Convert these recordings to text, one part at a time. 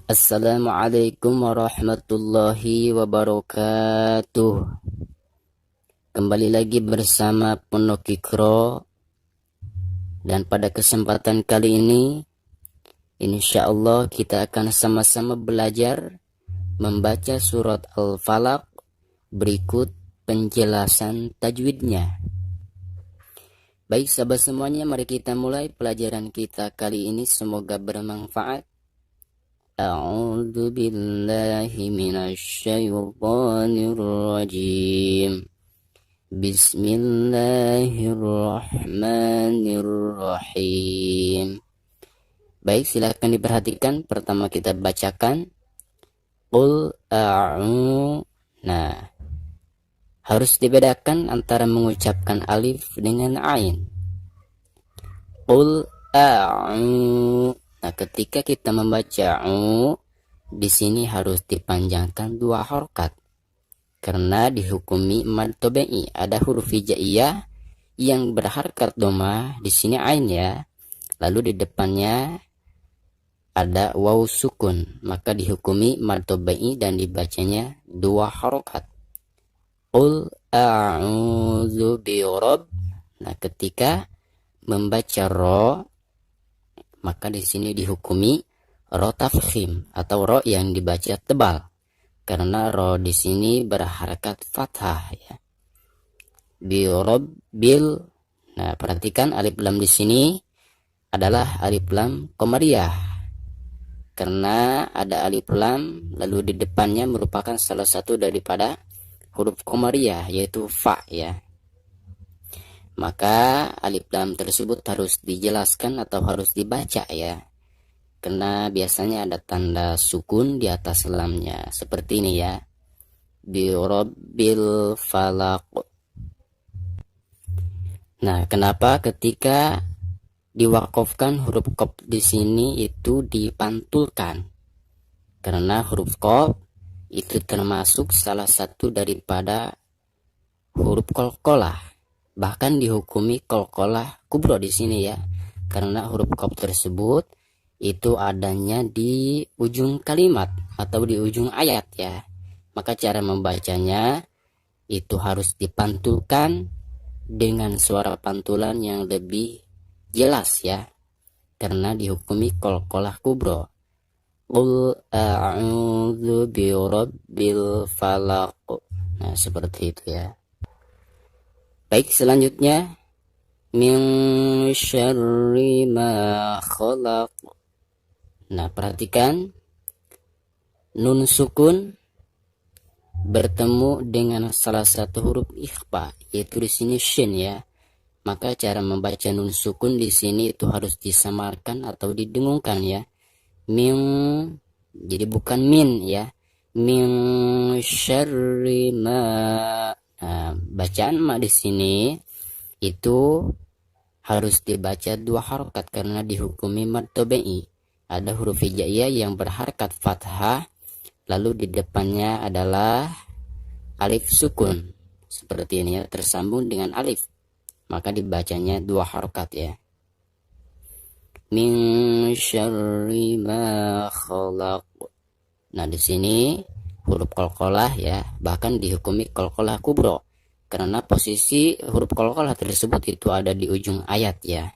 Assalamualaikum warahmatullahi wabarakatuh. Kembali lagi bersama Pondok Iqra, dan pada kesempatan kali ini insya Allah kita akan sama-sama belajar membaca surat Al-Falaq berikut penjelasan tajwidnya. Baik sahabat semuanya, mari kita mulai pelajaran kita kali ini, semoga bermanfaat. A'udzu billahi minasyaitonir rajim. Bismillahirrahmanirrahim. Baik, silakan diperhatikan. Pertama kita bacakan Qul a'u. Nah, harus dibedakan antara mengucapkan alif dengan ain. Qul a'u. Nah, ketika kita membaca di sini harus dipanjangkan 2 harokat karena dihukumi mad tabi'i. Ada huruf hijaiyah yang berharkat dhamma, di sini ain ya. Lalu di depannya ada waw sukun, maka dihukumi mad tabi'i dan dibacanya 2 harokat. Qul a'udzu birabb. Nah, ketika membaca ro, maka di sini dihukumi ro tafkhim atau ro yang dibaca tebal karena ro di sini berharakat fathah ya. Birabbil. Nah, perhatikan alif lam di sini adalah alif lam qamariyah karena ada alif lam lalu di depannya merupakan salah satu daripada huruf qamariyah yaitu fa ya. Maka alif lam tersebut harus dijelaskan atau harus dibaca ya, karena biasanya ada tanda sukun di atas lamnya seperti ini ya, birabbil falaq. Nah, kenapa ketika diwakofkan huruf qaf di sini itu dipantulkan? Karena huruf qaf itu termasuk salah satu daripada huruf qalqalah. Bahkan dihukumi qalqalah kubro di sini ya, karena huruf qaf tersebut itu adanya di ujung kalimat atau di ujung ayat ya. Maka cara membacanya itu harus dipantulkan dengan suara pantulan yang lebih jelas ya, karena dihukumi qalqalah kubro. Qul a'udzu birabbil falaq. Nah, seperti itu ya. Baik, selanjutnya min syarri ma khalaq. Nah, perhatikan nun sukun bertemu dengan salah satu huruf ikhfa yaitu di sini shin ya. Maka cara membaca nun sukun di sini itu harus disamarkan atau didengungkan ya. Min, jadi bukan min ya. Min syarri ma. Nah, bacaan ma di sini itu harus dibaca 2 harokat karena dihukumi mad tabi'i. Ada huruf hijaiyah yang berharkat fathah, lalu di depannya adalah alif sukun seperti ini ya, tersambung dengan alif, maka dibacanya 2 harokat ya. Min syarri ma khalaq. Nah, di sini huruf qalqalah ya, bahkan dihukumi qalqalah kubro karena posisi huruf qalqalah tersebut itu ada di ujung ayat ya.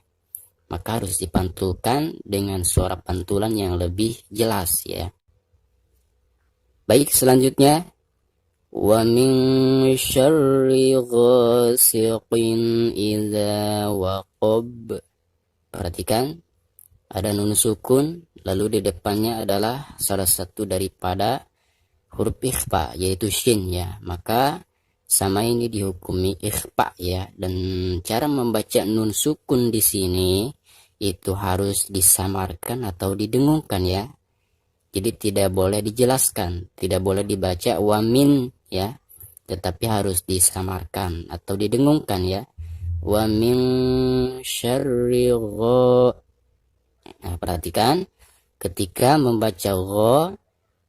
Maka harus dipantulkan dengan suara pantulan yang lebih jelas ya. Baik, selanjutnya wa min syarri ghasiqin idza waqab. Perhatikan ada nun sukun lalu di depannya adalah salah satu daripada huruf ikhfa yaitu shin ya, maka sama ini dihukumi ikhfa ya. Dan cara membaca nun sukun di sini itu harus disamarkan atau didengungkan ya. Jadi tidak boleh dijelaskan, tidak boleh dibaca wamin ya, tetapi harus disamarkan atau didengungkan ya. Wa min syarri gha. Nah, perhatikan ketika membaca gha,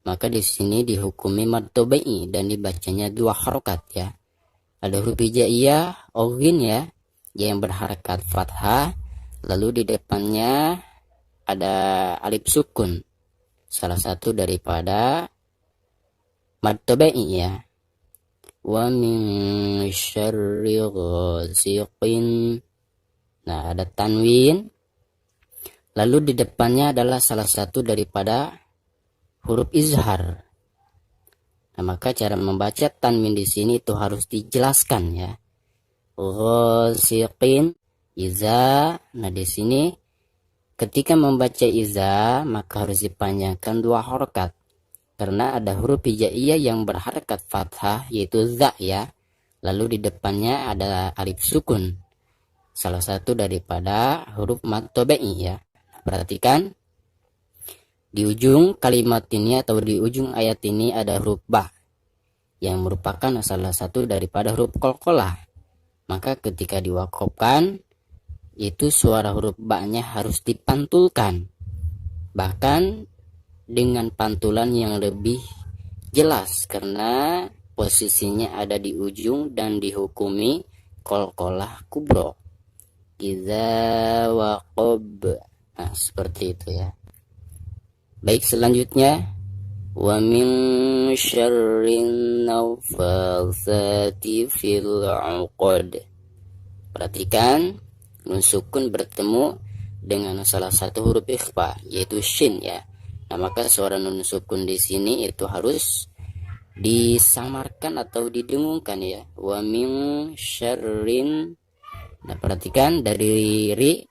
maka di sini dihukumi mad tabi'i dan dibacanya 2 harokat ya. Ada huruf hijaiyah oghin ya yang berharakat fathah, lalu di depannya ada alif sukun salah satu daripada mad tabi'i ya. Wa min syarri ghasiqin. Nah, ada tanwin. Lalu di depannya adalah salah satu daripada huruf izhar. Nah, maka cara membaca tanwin di sini itu harus dijelaskan ya. Ghasiqin, iza. Nah, di sini ketika membaca iza maka harus dipanjangkan 2 harakat. Karena ada huruf hijaiyah yang berharakat fathah yaitu za ya. Lalu di depannya ada alif sukun. Salah satu daripada huruf mad tabi'i ya. Perhatikan di ujung kalimat ini atau di ujung ayat ini ada huruf ba yang merupakan salah satu daripada huruf qalqalah. Maka ketika diwakofkan itu suara huruf ba-nya harus dipantulkan. Bahkan dengan pantulan yang lebih jelas karena posisinya ada di ujung dan dihukumi qalqalah kubro. Iza waqab. Nah, seperti itu ya. Baik, selanjutnya wa min syarrin nafatsati fil 'uqad. Perhatikan nun sukun bertemu dengan salah satu huruf ikhfa yaitu shin ya. Nah, maka suara nun sukun di sini itu harus disamarkan atau didengungkan ya. Wa min syarrin. Nah, perhatikan dari ri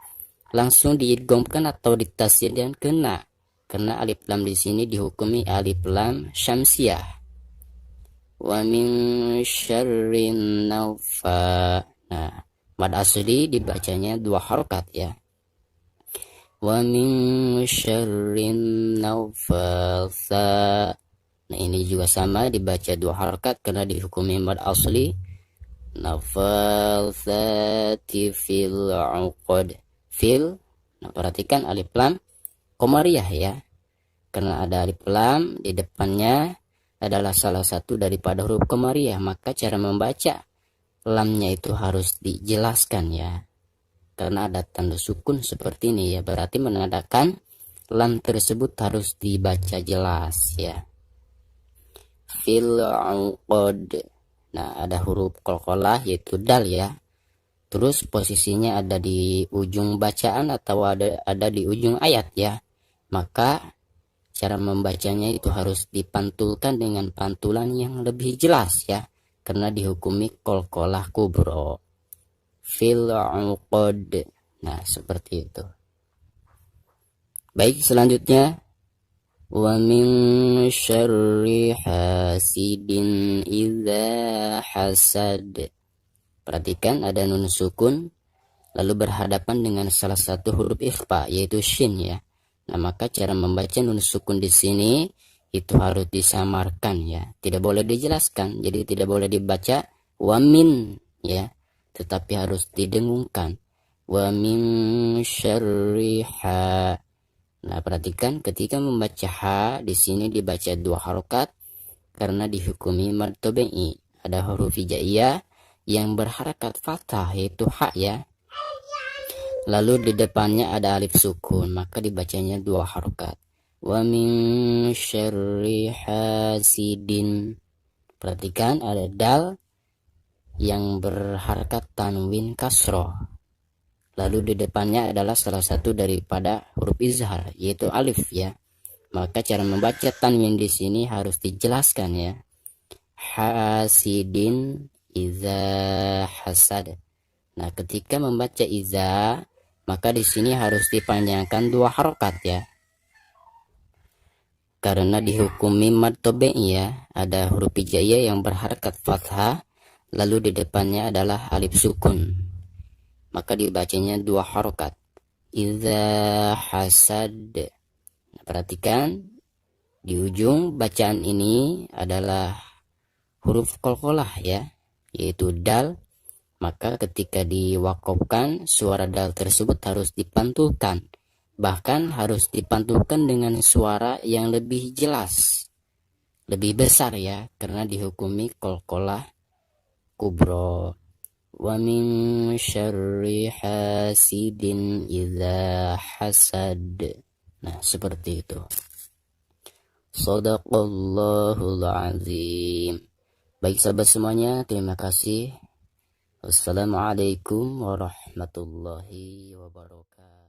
langsung diidghamkan atau ditasydid dan kena. Karena alif lam di sini dihukumi alif lam syamsiyah. Wa min syarrin nafa. Nah, mad asli dibacanya 2 harakat ya. Wa min syarrin nafatsa. Nah, ini juga sama dibaca 2 harakat karena dihukumi mad asli. Nafatsati fil 'uqad. Fil. Nah, perhatikan alif lam qamariyah ya. Karena ada alif lam di depannya adalah salah satu daripada huruf qamariyah, maka cara membaca lamnya itu harus dijelaskan ya. Karena ada tanda sukun seperti ini ya, berarti menandakan lam tersebut harus dibaca jelas ya. Fil 'uqad. Nah, ada huruf qalqalah yaitu dal ya. Terus posisinya ada di ujung bacaan atau ada di ujung ayat ya. Maka cara membacanya itu harus dipantulkan dengan pantulan yang lebih jelas ya. Karena dihukumi qalqalah kubro. Fil 'uqad. Nah, seperti itu. Baik, selanjutnya wa min syarri hasidin idza hasad. Perhatikan ada nun sukun lalu berhadapan dengan salah satu huruf ikhfa yaitu shin ya. Nah, maka cara membaca nun sukun di sini itu harus disamarkan ya. Tidak boleh dijelaskan. Jadi tidak boleh dibaca wa min ya. Tetapi harus didengungkan. Wa min syarri ha. Nah, perhatikan ketika membaca ha di sini dibaca 2 harakat karena dihukumi mad tabi'i. Ada huruf hijaiyah yang berharakat fathah yaitu ha ya. Lalu di depannya ada alif sukun, maka dibacanya 2 harakat. Wa min syarri hasidin. Perhatikan ada dal yang berharakat tanwin kasroh. Lalu di depannya adalah salah satu daripada huruf izhar yaitu alif ya. Maka cara membaca tanwin di sini harus dijelaskan ya. Hasidin iza hasad. Nah, ketika membaca iza maka di sini harus dipanjangkan 2 harakat ya. Karena dihukumi mad tabi'i ya, ada huruf hijaiyah yang berharakat fathah lalu di depannya adalah alif sukun. Maka dibacanya 2 harakat. Iza hasad. Nah, perhatikan di ujung bacaan ini adalah huruf qalqalah ya, yaitu dal. Maka ketika diwakofkan suara dal tersebut harus dipantulkan. Bahkan harus dipantulkan dengan suara yang lebih jelas, lebih besar ya, karena dihukumi qalqalah kubro. Wa min syarri hasidin idza hasad. Nah, seperti itu. Shadaqallahul azim. Baik sahabat semuanya, terima kasih. Wassalamualaikum warahmatullahi wabarakatuh.